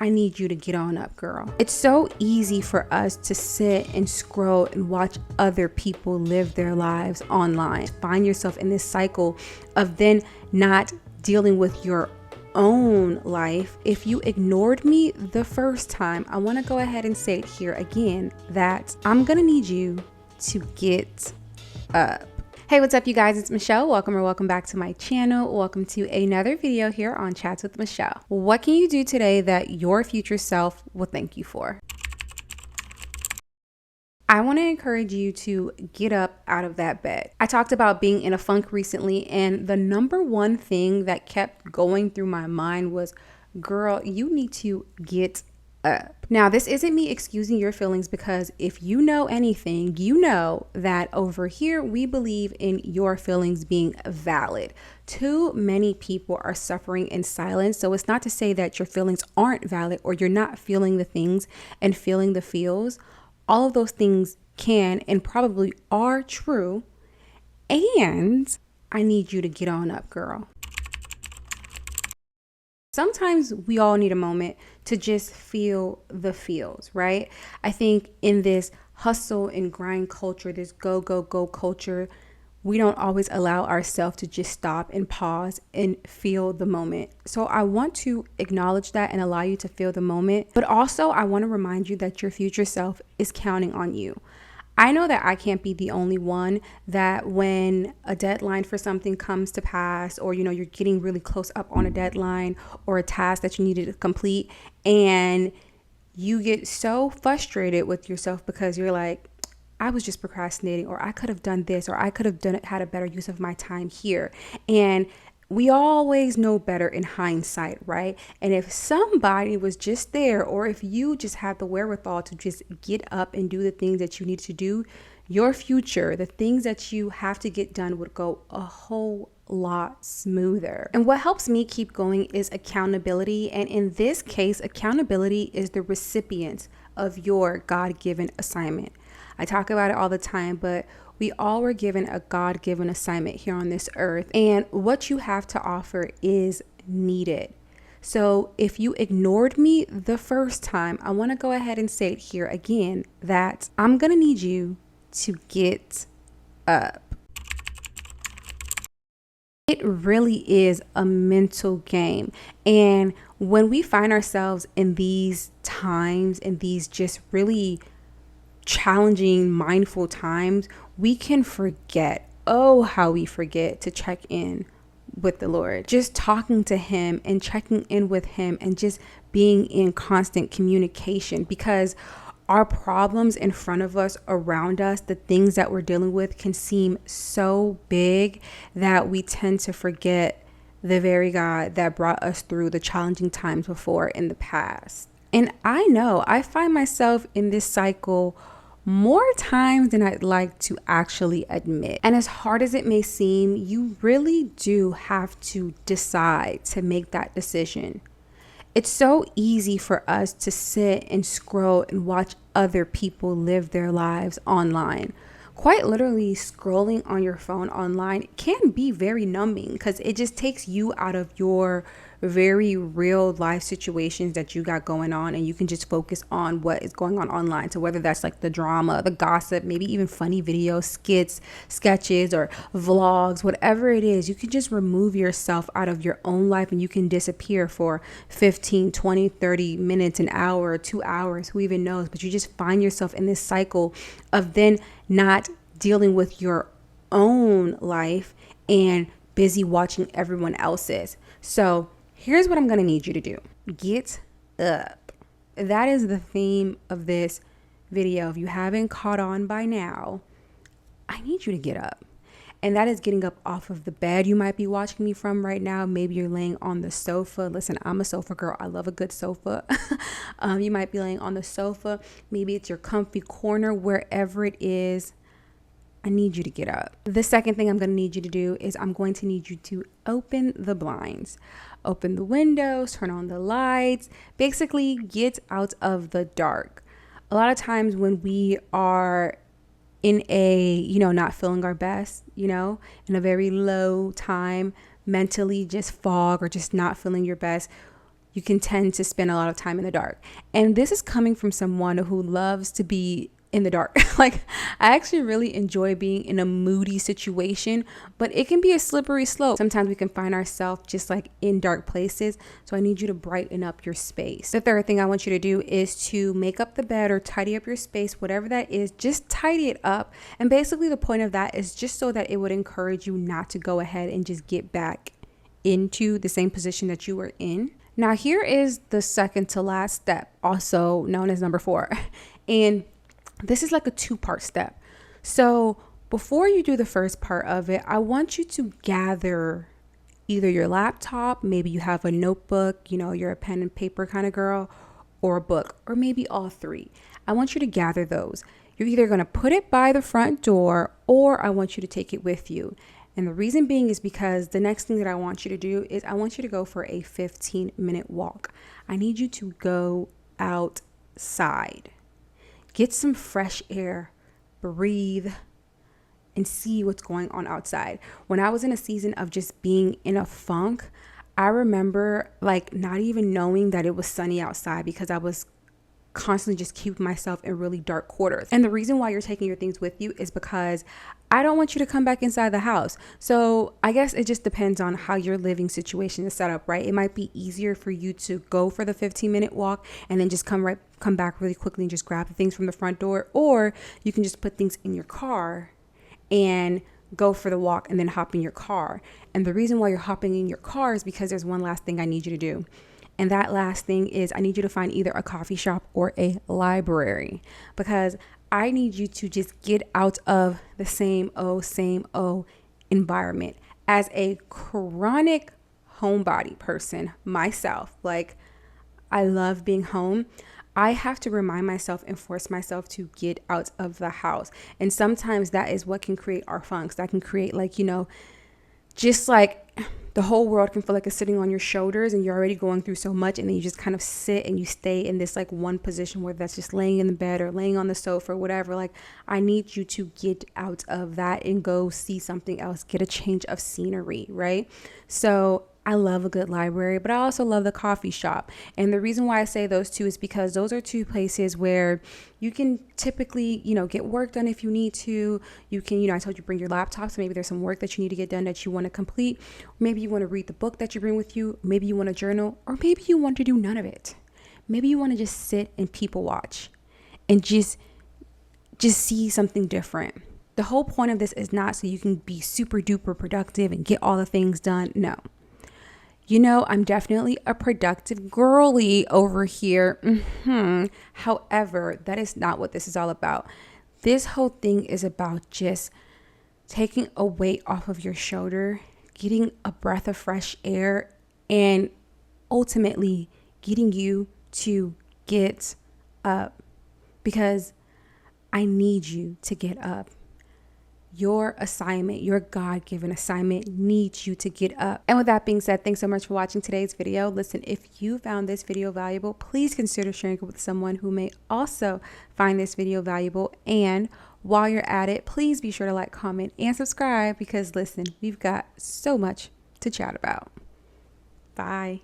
I need you to get on up, girl. It's so easy for us to sit and scroll and watch other people live their lives online. Find yourself in this cycle of then not dealing with your own life. If you ignored me the first time, I want to go ahead and say it here again that I'm going to need you to get up. Hey, what's up, you guys? It's Michelle. Welcome back to my channel. Welcome to another video here on Chats with Michelle. What can you do today that your future self will thank you for? I want to encourage you to get up out of that bed. I talked about being in a funk recently, and the number one thing that kept going through my mind was, girl, you need to get up. Now, this isn't me excusing your feelings, because if you know anything, you know that over here we believe in your feelings being valid. Too many people are suffering in silence. So it's not to say that your feelings aren't valid or you're not feeling the things and feeling the feels. All of those things can and probably are true. And I need you to get on up, girl. Sometimes we all need a moment to just feel the feels, right? I think in this hustle and grind culture, this go culture, we don't always allow ourselves to just stop and pause and feel the moment. So I want to acknowledge that and allow you to feel the moment. But also I want to remind you that your future self is counting on you. I know that I can't be the only one that when a deadline for something comes to pass, or you're getting really close up on a deadline or a task that you needed to complete, and you get so frustrated with yourself because you're like, I was just procrastinating, or I could have done this, or I could have had a better use of my time here. And we always know better in hindsight, right? And if somebody was just there, or if you just had the wherewithal to just get up and do the things that you need to do, your future, the things that you have to get done, would go a whole lot smoother. And what helps me keep going is accountability. And in this case, accountability is the recipient of your God-given assignment. I talk about it all the time, but we all were given a God-given assignment here on this earth, and what you have to offer is needed. So if you ignored me the first time, I want to go ahead and say it here again that I'm going to need you to get up. It really is a mental game. And when we find ourselves in these times, in these just really challenging, mindful times, we can forget, how we forget to check in with the Lord. Just talking to him and checking in with him and just being in constant communication, because our problems in front of us, around us, the things that we're dealing with can seem so big that we tend to forget the very God that brought us through the challenging times before in the past. And I know I find myself in this cycle more times than I'd like to actually admit. And as hard as it may seem, you really do have to decide to make that decision. It's so easy for us to sit and scroll and watch other people live their lives online. Quite literally, scrolling on your phone online can be very numbing, because it just takes you out of your very real life situations that you got going on, and you can just focus on what is going on online. So whether that's like the drama, the gossip, maybe even funny videos, skits, sketches, or vlogs, whatever it is, you can just remove yourself out of your own life, and you can disappear for 15, 20, 30 minutes, an hour, 2 hours, who even knows. But you just find yourself in this cycle of then not dealing with your own life and busy watching everyone else's. So here's what I'm going to need you to do. Get up. That is the theme of this video. If you haven't caught on by now, I need you to get up. And that is getting up off of the bed you might be watching me from right now. Maybe you're laying on the sofa. Listen, I'm a sofa girl. I love a good sofa. You might be laying on the sofa. Maybe it's your comfy corner, wherever it is. I need you to get up. The second thing I'm going to need you to do is I'm going to need you to open the blinds, open the windows, turn on the lights, basically get out of the dark. A lot of times when we are in a, not feeling our best, in a very low time, mentally just fog or just not feeling your best, you can tend to spend a lot of time in the dark. And this is coming from someone who loves to be in the dark. Like, I actually really enjoy being in a moody situation, but it can be a slippery slope. Sometimes we can find ourselves just like in dark places. So I need you to brighten up your space. The third thing I want you to do is to make up the bed or tidy up your space, whatever that is, just tidy it up. And basically the point of that is just so that it would encourage you not to go ahead and just get back into the same position that you were in. Now, here is the second to last step, also known as number 4. And this is like a 2-part step. So before you do the first part of it, I want you to gather either your laptop, maybe you have a notebook, you're a pen and paper kind of girl, or a book, or maybe all 3. I want you to gather those. You're either going to put it by the front door, or I want you to take it with you. And the reason being is because the next thing that I want you to do is I want you to go for a 15-minute walk. I need you to go outside. Get some fresh air, breathe, and see what's going on outside. When I was in a season of just being in a funk, I remember like not even knowing that it was sunny outside because I was constantly just keeping myself in really dark quarters. And the reason why you're taking your things with you is because I don't want you to come back inside the house. So I guess it just depends on how your living situation is set up, right? It might be easier for you to go for the 15-minute walk and then just come back really quickly and just grab the things from the front door, or you can just put things in your car and go for the walk and then hop in your car. And the reason why you're hopping in your car is because there's one last thing I need you to do. And that last thing is I need you to find either a coffee shop or a library, because I need you to just get out of the same old environment. As a chronic homebody person myself, like I love being home. I have to remind myself and force myself to get out of the house. And sometimes that is what can create our funks. That can create just like the whole world can feel like it's sitting on your shoulders and you're already going through so much, and then you just kind of sit and you stay in this like one position, where that's just laying in the bed or laying on the sofa or whatever. Like, I need you to get out of that and go see something else, get a change of scenery, right? So I love a good library, but I also love the coffee shop. And the reason why I say those two is because those are 2 places where you can typically, get work done if you need to. You can, I told you bring your laptop, so maybe there's some work that you need to get done that you want to complete. Maybe you want to read the book that you bring with you. Maybe you want to journal, or maybe you want to do none of it. Maybe you want to just sit and people watch and just see something different. The whole point of this is not so you can be super duper productive and get all the things done. No. I'm definitely a productive girly over here. However, that is not what this is all about. This whole thing is about just taking a weight off of your shoulder, getting a breath of fresh air, and ultimately getting you to get up, because I need you to get up. Your assignment, your God-given assignment, needs you to get up. And with that being said, thanks so much for watching today's video. Listen, if you found this video valuable, please consider sharing it with someone who may also find this video valuable. And while you're at it, please be sure to like, comment, and subscribe, because listen, we've got so much to chat about. Bye.